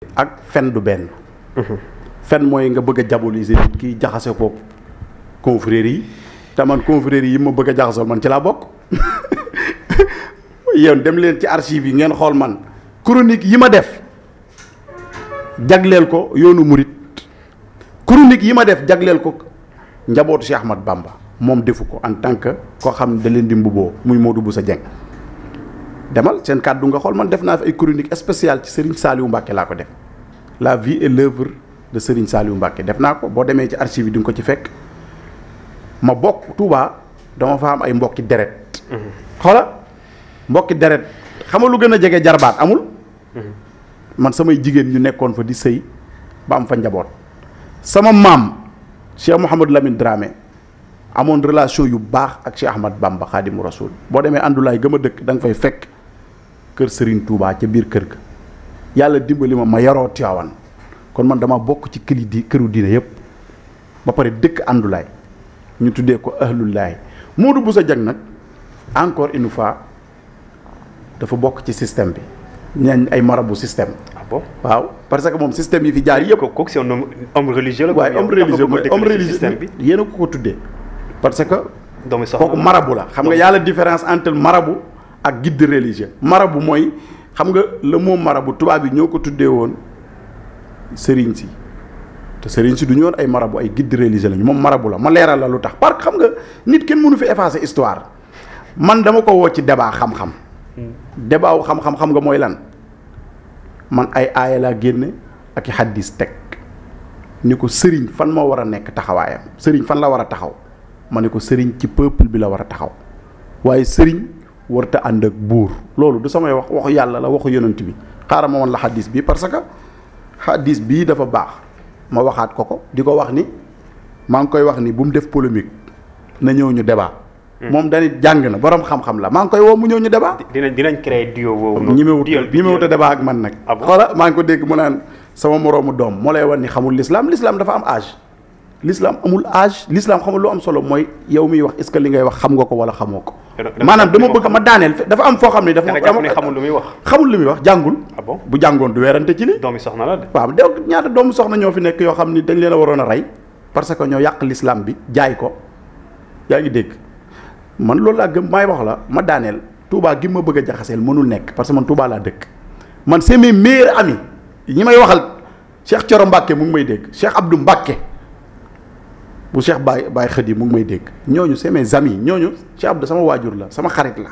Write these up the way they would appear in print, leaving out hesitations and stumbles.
ak fen du benn. fen mooy nga bëgg a diaboliser nit ki jaxase ko confrérie yi te man confrérie yi ma bëgg a jaxasoo man ci laa bokk. yéen dem leen ci archive yi ngeen xool man chronique yi ma def jagleel ko yoonu murit chronique yi ma def jagleel ko njabootu Cheikh Ahmad Bamba moom defu ko en tant que koo xam ne da leen di mbubboo muy Modou Boussa Dieng. demal seen kàddu nga xool man def naa fi ay chronique spéciale ci Serigne Saliou Mbacké laa ko def la vie et l'œuvre de Serigne Saliou Mbacké def naa ko boo demee ci archive yi di nga ko ci fekk ma bokk Touba dama fa am ay mbokki deret xoola mbokki deret xam nga lu gën a jege jarbaat amul man samay jigéen ñu nekkoon fa di sëy ba am fa njaboot sama maam Cheikh Mouhamadou Lamine Dramé amoon relation yu baax ak Cheikh Ahmad Bamba Khadimu Rasoul boo demee àndulaay gëm a dëkk da nga fay fekk kër Serigne Touba ca biir kër ga yàlla dimbali ma yaroo Tiwaawan kon man dama bokk ci këru diine yëpp ba pare dëkk àndulaay ñu tuddee ko ahlullahi Modou Boussa Dieng nag encore une fois dafa bokk ci système bi ñañ ay marabu système. ah bon waaw parce que moom système yi fi jaar yëpp. kooku c'est un homme religieux la. waaye homme religieux bi yéen a ko tuddee. parce que kooku marabu la xam nga yàlla différence entre marabu ak guide religieux marabu mooy xam nga le mot marabu tubaab yi ñoo ko tuddee woon sëriñ si te sëriñ si du ñu woon ay marabu ay guide religieux lañu moom marabu la ma leeral la lu tax parce que xam nga nit kenn mënu fi effacer histoire man dama ko woo ci débat xam-xam débat wu xam-xam xam nga mooy lan man ay aaya laa génne ak i xaddis teg ni ko sëriñ fan moo war a nekk taxawaayam sëriñ fan la war a taxaw ma ne ko sëriñ ci peuple bi la war a taxaw waaye sëriñ warta ànd ak buur loolu du samay wax waxu yàlla la waxu yonent bi xaaral ma woon la xaddis bi parce que xaddis bii dafa baax ma waxaat ko di ko wax ni maa ngi koy wax ni bu mu def polémique na ñëw ñu débat moom dañuy jàng na borom xam-xam la maa ngi koy woo mu ñëw ñu débat dinañ créer duo boobu ñi mewut a débat ak man nag xoola maa ngi ko dégg mu naan sama moroomu doom moo lay wan ni xamul l'islam dafa am âge l'islam amul âge l'islam xamul lu am solo mooy yow miy wax est-ce que li ngay wax xam nga ko wala xamoo ko maanaam dama bëgg ma daaneel dafa am foo xam ne dafa xamul lu muy wax xamul lu muy wax jàngul bu jàngoon du weerante ci li doomi soxna la de waaw de ñaata doomu soxna ñoo fi nekk yoo xam ni dañ leen a waroon a rey parce que ñoo yàq l'islam bi jaay ko yaa ngi dégg man loolu laa gëm maay wax la ma daaneel Touba gi ma bëgg a jaxaseel mënul nekk parce que man Touba laa dëkk man c'est mes meilleurs amis ñi may waxal Cheikh Thioro Mbacké mu ngi may dégg Cheikh Abdou Mbacké bu Cheikh Baye Khady mu ngi may dégg ñooñu c'est mes amis ñooñu Cheikh Abdou sama waajur la sama xarit la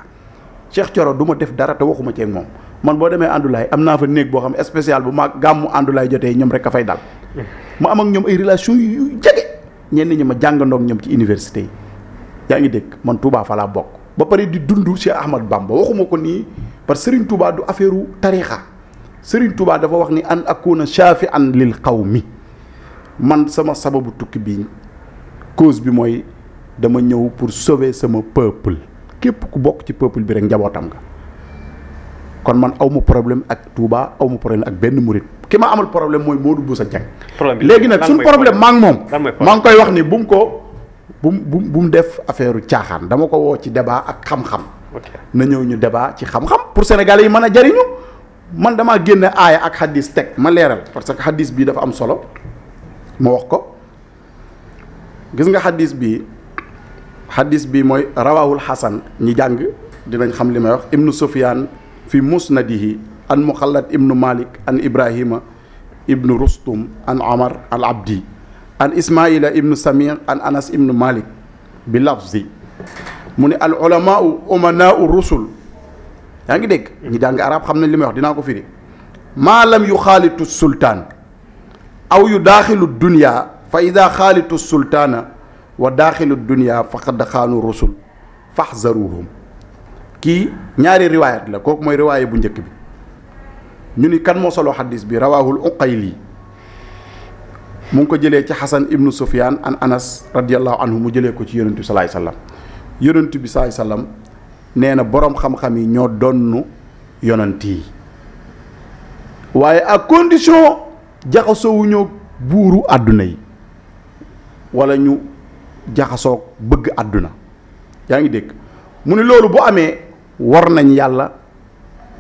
Cheikh Thioro du ma def dara te waxuma ci moom man boo demee àndulaay am naa fa néeg boo xam ne spécial bu ma gàmmu àndulaay jotee ñoom rek a fay dal ma am ak ñoom ay relation yu jege ñenn ñi ma jàngandoog ñoom ci université yi yaa ngi dégg man Touba fa laa bokk ba pare di dund Cheikh Ahmad Bamba waxuma ko nii parce que Serigne Touba du affaire tarixa Serigne Touba dafa wax ni an akuna shafi'an lil qawmi man sama sababu tukki bi cause bi mooy dama ñëw pour sauver sama peuple képp ku bokk ci peuple bi rek njabootam nga kon man awma problème ak Touba awma problème ak benn murit ki ma amal problème mooy Modou Boussa Dieng léegi nag suñu problème maa ngi moom maa ngi koy wax ni bu mu def affaire caaxaan dama ko woo ci débat ak xam-xam na ñëw ñu débat ci xam-xam pour sénégalais yi mën a jariñu man damaa génne aaya ak xaddis teg ma leeral parce que xaddis bii dafa am solo ma wax ko gis nga xaddis bi mooy rawahul xasan ñi jàng dinañ xam li may wax ibnu sufyan fi musnadihi an muxallad ibnu malik an ibrahima ibnu rustum an omar al abdi an ismaila ibnu samir an anas ibnu malik bi lafzi mu ne al ulamaau umanaau rusul yaa ngi dégg ñi jàng arab xam nañ li may wax dinaa ko firi maa lam yu xaalitu sultaan aw yu daaxilu dunya fa ida xaalitu sultaana wa daaxilu dunya faqad xaanu rusul faxzaruhum kii ñaari riwaayat la kooku mooy riwaaya bu njëkk bi ñu ni kan moo solo xadis bi rawaahul uqayli mu ngi ko jëlee ci xasan ibnu sufyaan an anas radiallahu anhu mu jëlee ko ci yonent bi salaay sallam yonent bi salaay sallam nee na boroom xam-xam yi ñoo donnu yonent yi waaye à condition jaxasoowuñoo buuru àdduna yi wala ñu jaxasoo bëgg àdduna yaa ngi dégg mu ne loolu bu amee war nañ yàlla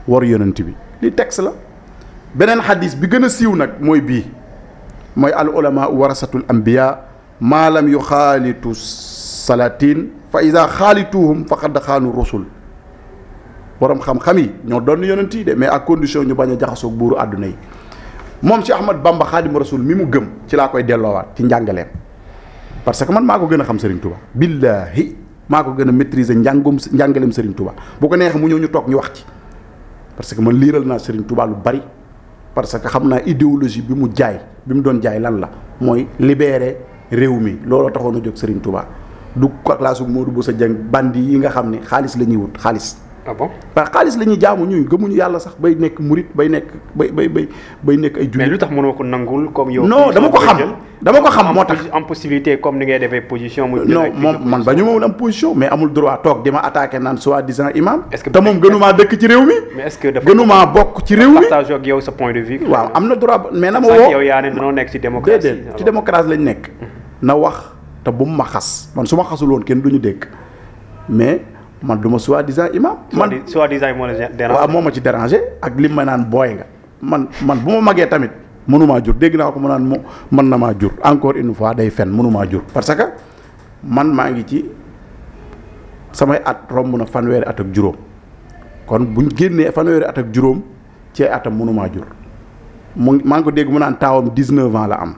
war yonent bi li texte la beneen xadis bi gën a siiw nag mooy bii mooy al ulama warasatul anbiya maa lam yu xaalitu salatin fa ida xaalituhum faqad xaanu rusul borom xam-xam yi ñoo doon yonent yi de mais à condition ñu bañ a jaxasoo buuru àdduna yi moom ci Ahmad Bamba Xaadimu Rasul mi mu gëm ci laa koy delloowaat ci njàngaleem parce que man maa ko gën a xam Serigne Touba billahi maa ko gën a maîtriser njàngaleem Serigne Touba bu ko neexee mu ñëw ñu toog ñu wax ci parce que man liiral naa Serigne Touba lu bari parce que xam naa idéologie bi mu doon jaay lan la mooy libérer réew mi looloo taxoon a jóg Serigne Touba du classe Modou Bousso Dieng bandi yi nga xam ne xaalis la ñuy wut xaalis. ah bon waaw xaalis la ñuy jaamu ñuy gëmuñu yàlla sax bay nekk murit bay nekk ay jullit. mais lu tax mënoo ko nangul comme yow. non dama ko xam moo tax. en possibilité comme ni ngay defee position. muy non moom man ba ñu ma am position mais amul droit toog di ma attaqué naan soi-disant imam. est-ce que te moom gënumaa dëkk ci réew mi. mais est-ce que dafa gënumaa bokk ci réew mi. partage ak yow sa point de vue. waaw am na droit mais na ma woo woo yow yaa ne dañoo nekk ci démocratie. déedéet ci démocratie lañ nekk. na wax te bu mu ma xas man su ma xasul woon kenn duñu dégg mais man du ma soi-disant imam. man soi-disant moo la déranger. waaw moo ma ci déranger ak lim ma naan booy nga man bu ma magee tamit mënumaa jur dégg naa ko mu naan mën na maa jur encore une fois day fen mënumaa jur. parce que man maa ngi ci samay at romb na fanweeri at ak juróom kon buñ génnee fanweeri at ak juróom ci atam mënumaa jur maa ngi ko dégg mu naan taawam 19 ans la am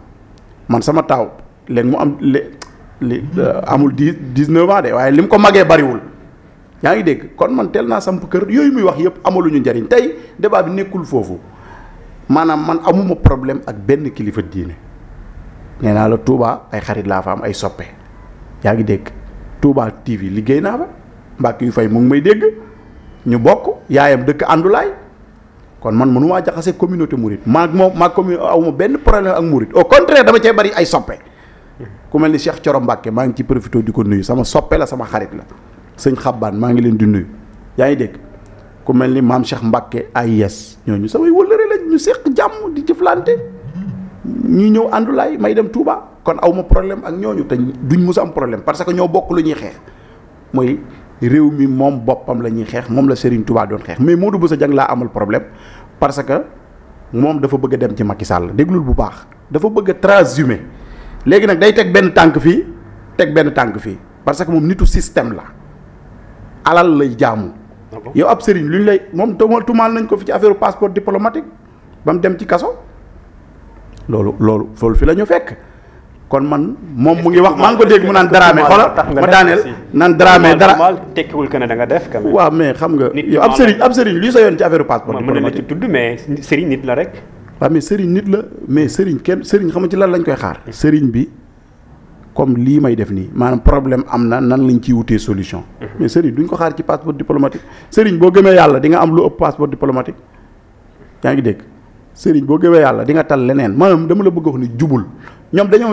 man sama taaw léegi mu am amul 19 ans de waaye lim ko magee bariwul. yaa ngi dégg kon man teel naa samp kër yooyu muy wax yëpp amaluñu njariñ tey débat bi nekkul foofu maanaam man amuma problème ak benn kilifa diine nee naa la Touba ay xarit laa fa am ay soppe yaa ngi dégg Touba TV liggéey naa fa mbàkk yu fay mu ngi may dégg ñu bokk yaayam dëkk àndulaay kon man mënumaa jaxase communauté mouride maag awuma benn problème ak mouride au contraire dama cee bari ay soppe ku mel ni Cheikh Thioro Mbacke maa ngi ci profité di ko nuyu sama soppe la sama xarit la sëñ Xabbaan maa ngi leen di nuyu yaa ngi dégg ku mel ni maam Cheikh Mbacke AIS ñooñu samay wëllëre lañ ñu seq jàmm di jëflante ñuy ñëw àndulaay may dem Touba kon awma problème ak ñooñu te duñ mës a am problème parce que ñoo bokk lu ñuy xeex mooy réew mi moom boppam la ñuy xeex moom la Serigne Touba doon xeex mais Modou Bousso Dieng laa amal problème parce que moom dafa bëgg a dem ci Macky Sall déglul bu baax dafa bëgg a transhumé léegi nag day teg benn tànk fii teg benn tànk fii parce que moom nitu système la alal lay jaamu. yow ab sëriñ lu ñu lay moom tumaal nañ ko fi ci affaire passeport diplomatique ba mu dem ci kaso loolu fi la ñu fekk kon man moom mu ngi wax maa ngi ko dégg mu naan Dramé xoolal ma daaneel naan Dramé dara tekkiwul que ne da nga def quand même. waaw mais xam nga yow ab sëriñ luy sa yoon ci affaire passeport diplomatique mën na la ci tudd mais sëriñ nit la rek. waaw mais sëriñ nit la mais sëriñ xam nga ci lan lañ koy xaar. sëriñ bi comme lii may def nii maanaam problème am na nan lañ ciy wutee solution. mais sëriñ duñ ko xaar ci passeport diplomatique sëriñ boo gëmee yàlla di nga am lu ëpp passeport diplomatique yaa ngi dégg sëriñ boo gëmee yàlla di nga tal leneen maanaam dama la bëgg wax ni jubul ñoom dañu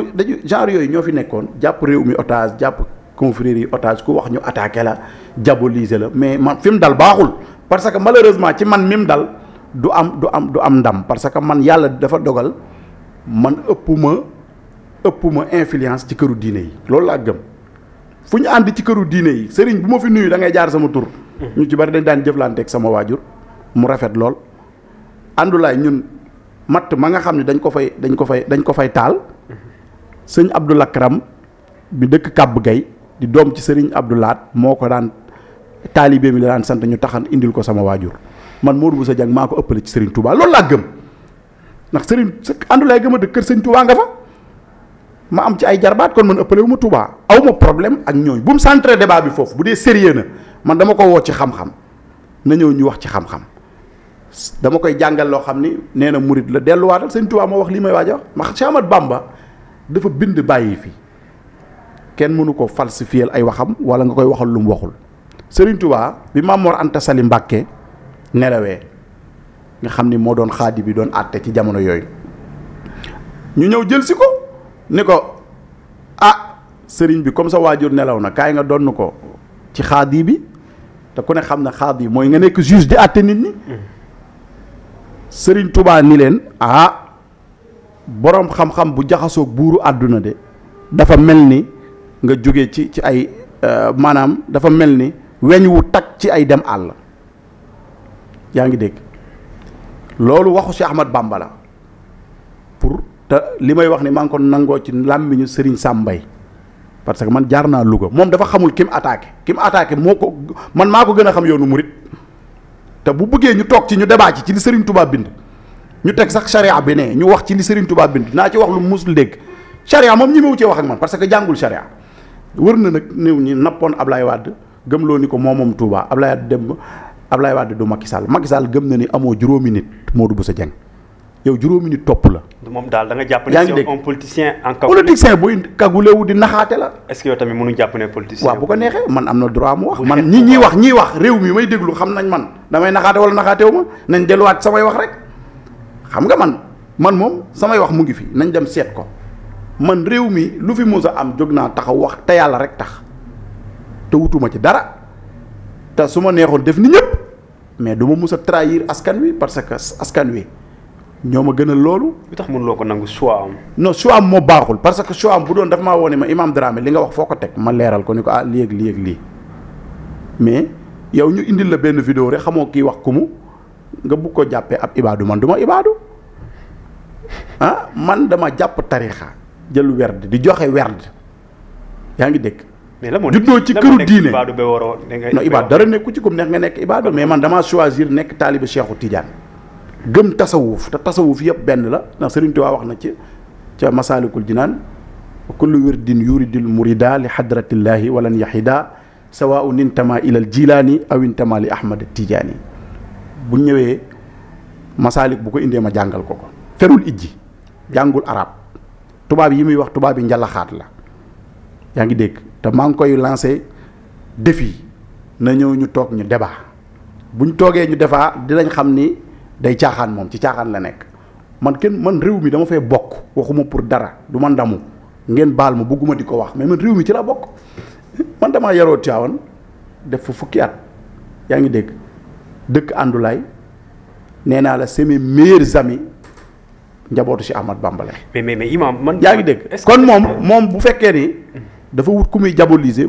genre yooyu ñoo fi nekkoon jàpp réew mi otage jàpp confrérie yi otage ku wax ñu attaqué la diaboliser la mais man fi mu dal baaxul parce que malheureusement ci man mi mu dal du am ndam parce que man yàlla dafa dogal man ëpp ma influence ci këru diine yi loolu laa gëm fu ñu ànd ci këru diine yi sëriñ bu ma fi nuyu da ngay jaar sama tur. ñu ci bari dañ daan jëflanteeg sama waajur mu rafet lool. àndulaay ñun matt ma nga xam ne dañ ko fay taal sëñ Abdou Lakram bi dëkk Kàbb Gay di doom ci sëriñ Abdou Laat moo ko daan taalibe mi la daan sant ñu taxan indil ko sama waajur man Modou Bousso Dieng maa ko ëppale ci sëriñ Touba loolu laa gëm ndax sëriñ àndulaay gëm a dëkk kër sëñ Touba nga fa. ma am ci ay jarbaat kon man ëppale wu ma Touba aw ma problème ak ñooñ bu mu centré débat bi foofu bu dee sérieux na man dama ko woo ci xam-xam na ñëw ñu wax ci xam-xam dama koy jàngal loo xam ni nee na murit la delluwaatal sëñ Touba moo wax lii may waaj a wax ma Cheikh Ahmad Bamba dafa bind bàyyi fi kenn mënu ko falsifier ay waxam wala nga koy waxal lu mu waxul Serigne Touba bi Maam Mor Anta Sali Mbàkke nelawee nga xam ni moo doon xaadi bi doon àtte ci jamono yooyu ñu ñëw jël si ko ni ko sëriñ bi comme sa waajur nelaw na kaay nga donn ko ci xaadi bi te ku ne xam ne xaadi mooy nga nekk juge di àtte nit ñi sëriñ Touba ni leen boroom xam-xam bu jaxasoog buuru àdduna de dafa mel ni nga jóge ci ay maanaam dafa mel ni weñ wu tag ci ay dem àll yaa ngi dégg loolu waxu Cheikh Ahmad Bamba la pour te li may wax ni maa ngi ko nangoo ci làmmiñu Serigne Sam Mbaye parce que man jaar naa Louga moom dafa xamul ki mu attaqué moo ko man maa ko gën a xam yoonu murit te bu bëggee ñu toog ci ñu débat ci li Serigne Touba bind ñu teg sax charia bi ne ñu wax ci li Serigne Touba bind naa ci wax lu musul dégg charia moom ñi mewu cee wax ak man parce que jàngul charia wër na nag néew ñi nappoon Ablaye Wade gëmloo ni ko moom Touba Ablaye Wade dem Ablaye Wade du Macky Sall gëm na ni amoo juróomi nit Modou Bousso Dieng yow juróomi nit topp la. moom daal da nga jàpp ne. yaa ngi dégg un politicien en politicien buy kagulewu di naxaate la. est-ce que yow tamit mënu jàpp ne politicien. waaw bu ko neexee man am na droit mu wax. man ñi wax réew mi may déglu xam nañ man damay naxaate wala naxaatewu ma nañ delluwaat samay wax rek xam nga man moom samay wax mu ngi fi nañ dem seet ko man réew mi lu fi mos a am jóg naa taxaw wax te yàlla rek tax te wutuma ci dara te su ma neexoon def ni ñëpp mais du ma mos a trahir askan wi parce que askan wi. ñoo ma gënal loolu. lu tax mënuloo ko nangu choix am. non choix am moo baaxul parce que choix am bu doon dafa maa woo ne ma Imam Dramé li nga wax foo ko teg ma leeral ko ni ko lii ak lii mais yow ñu indil la benn vidéo rek xamoo kii wax ku mu nga bugg ko jàppee ab ibaadu man du ma ibaadu man dama jàpp tarixa jël werd di joxe werd yaa ngi dégg. mais la moo juddoo ci këru diine non ibaadu dara nekku ci comme neex nga nekk ibaadu mais man damaa choisir nekk taalibe Cheikhu Tidiane. gëm tasawuf te tasawuf yëpp benn la ndax Sëriñ Tuubaa wax na ci ca Masaalikul Jinaan kullu wirdin yuridil murida li xadratillaahi walan yaxida sawaun intama ilal jilaani aw intama li ahmad tijaani bu ñëwee masaalik bu ko indee ma jàngal ko ferul ijji jàngul arab tubaab yi muy wax tubaab yi njalaxaat la yaa ngi dégg te maa ngi koy lancé défi na ñëw ñu toog ñu débat buñ toogee ñu débat dinañ xam ni day caaxaan moom ci caaxaan la nekk man réew mi dama fay bokk waxuma pour dara du ma ndamu ngeen baal ma bëgguma di ko wax mais man réew mi ci la bokk man damaa yaroo Tiwaawan def fa fukki at yaa ngi dégg dëkk àndulaay nee naa la c'est mes meilleurs amis njabootu si Ahmad Bamba la. mais imam man. yaa ngi dégg kon moom bu fekkee ni dafa wut ku muy diaboliser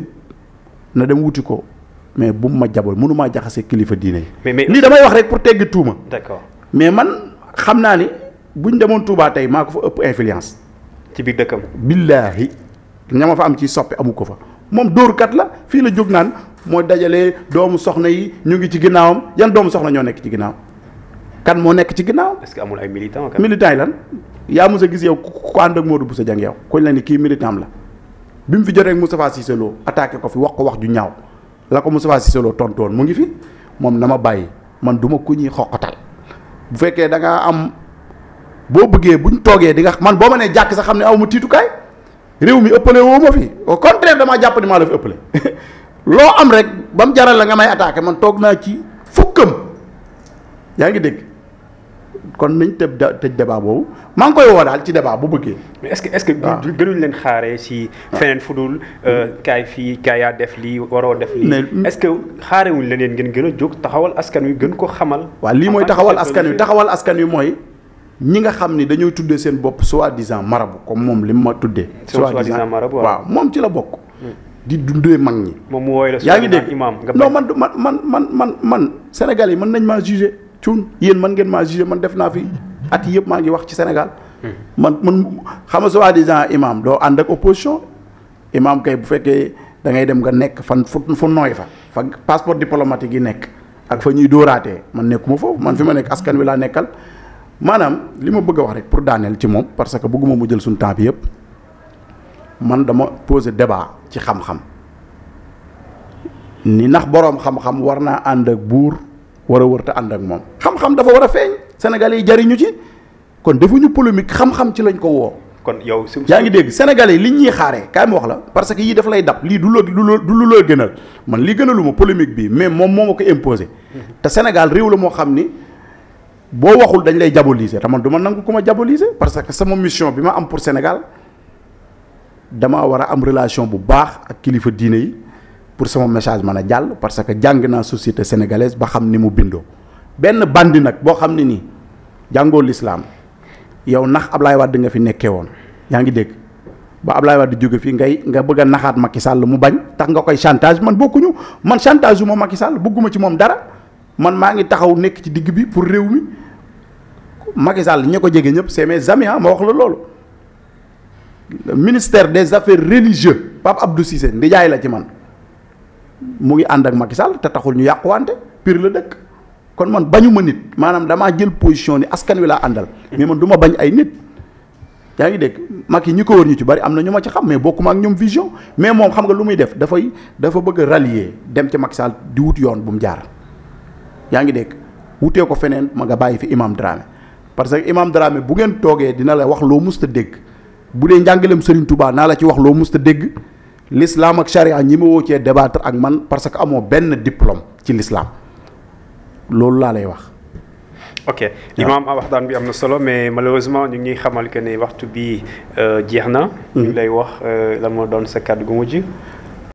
na dem wuti ko. mais bu mu ma jabol mënumaa jaxase kilifa diine yi. mais lii damay wax rek pour teggi tuuma. d'accord mais man xam naa ni buñ demoon Touba tey maa ko fa ëpp influence. ci biir dëkkam. billaahi ña ma fa am ci soppe amu ko fa moom dóorkat la fii la jóg naan moo dajalee doomu soxna yi ñu ngi ci ginnaawam yan doomu soxna ñoo nekk ci ginnaaw kan moo nekk ci ginnaaw. est-ce que amul ay militants. militants yi lan yaa mos a gis yow ku ànd ak Modou Bousso Dieng yow koñ la ni kii militant la bi mu fi jotee ak Moustapha Cissé Lo attaqué ko fi wax ko wax ju ñaaw. la ko Moustapha Cissé Lo tontoon mu ngi fi moom na ma bàyyi man du ma ku ñuy xoqatal bu fekkee da ngaa am boo bëggee buñ toogee di nga man boo ma nee jàkk sax xam ne aw ma tiitukaay réew mi ëppale woo ma fi au contraire damaa jàpp ni maa la fi ëppale loo am rek ba mu jaral la nga may attaqué man toog naa ci fukkam yaa ngi dégg kon nañ tëj débat boobu maa ngi koy woo daal ci débat bu bëggee. mais est-ce que gënuñ leen xaaree si feneen fu dul kaay fii kaay yaa def lii waroo def lii. est-ce que xaarewuñ leneen ngeen gën a jóg taxawal askan wi gën ko xamal. waaw lii mooy taxawal askan wi mooy ñi nga xam ni dañuy tuddee seen bopp soi-disant marabout comme moom li ma tuddee. soi-disant marabout waaw moom ci la bokk. di dundee mag ñi. moom mu wooy la yaa ngi dégg non man Sénégal yi mën nañ maa juger. cuun yéen man ngeen maa jugé man def naa fi at yëpp maa ngi wax ci Sénégal man xam nga soi-disant imam doo ànd ak opposition imam kay bu fekkee da ngay dem nga nekk fu nooy fa passeport diplomatique yi nekk ak fa ñuy dóoraatee man nekkuma foofu man fi ma nekk askan wi laa nekkal maanaam li ma bëgg a wax rek pour daaneel ci moom parce que bëgguma mu jël suñu temps bi yëpp man dama poser débat ci xam-xam ni ndax boroom xam-xam war naa ànd ak buur war a wërta ànd ak moom xam-xam dafa war a feeñ Sénégalais yi jariñu ci kon defuñu polémique xam-xam ci lañ ko woo. kon yow yaa ngi dégg Sénégalais yi liñ ñuy xaaree kaay ma wax la parce que yii daf lay dab lii du lu la gënal man lii gënaluma polémique bi mais moom moo ma ko imposé. te Sénégal réew la moo xam ni boo waxul dañ lay diaboliser te man du ma nangu ku ma diaboliser parce que sama mission bi ma am pour Sénégal damaa war a am relation bu baax ak kilifa diine yi. pour sama message mën a jàll parce que jàng naa société sénégalaise ba xam ni mu bindoo benn bandi nag boo xam ne nii jàngoo lislaam yow nax Ablaye Wade nga fi nekkee woon yaa ngi dégg ba Ablaye Wade jóge fii nga bëgg a naxaat Macky Sall mu bañ tax nga koy chantage man bokkuñu man chantage wu ma Macky Sall bëgguma ci moom dara man maa ngi taxaw nekk ci digg bi pour réew mi Macky Sall ña ko jege ñëpp c'est mes amis ma wax la loolu. Le ministère des affaires religieuses Pape Abdou Cissé ndijaay la ci man mu ngi ànd ak Macky Sall te taxul ñu yàquwante Pire la dëkk kon man bañu ma nit maanaam damaa jël position ni askan wi laa àndal. mais man du ma bañ ay nit. yaa ngi dégg Macky ñi ko wër ñu ci bari am na ñu ma ci xam mais bokkuma ak ñoom vision mais moom xam nga lu muy def dafa bëgg a rallier dem ci Macky Sall di wut yoon bu mu jaar. yaa ngi dégg wutee ko feneen ma nga bàyyi fi Imam Dramé parce que Imam Dramé bu ngeen toogee dina la wax loo musta dégg. bu dee njàngaleem Serigne Touba naa la ci wax loo musta dégg l'islam ak charia ñi ma woo cee débattre ak man parce que amoo benn diplôme ci l'islam loolu laa lay wax. ok Imam waxtaan bi am na solo mais malheureusement ñu ngi xamal que ne waxtu bi jeex na. ñu ngi lay wax la moo doon sa kàddu gu mujj.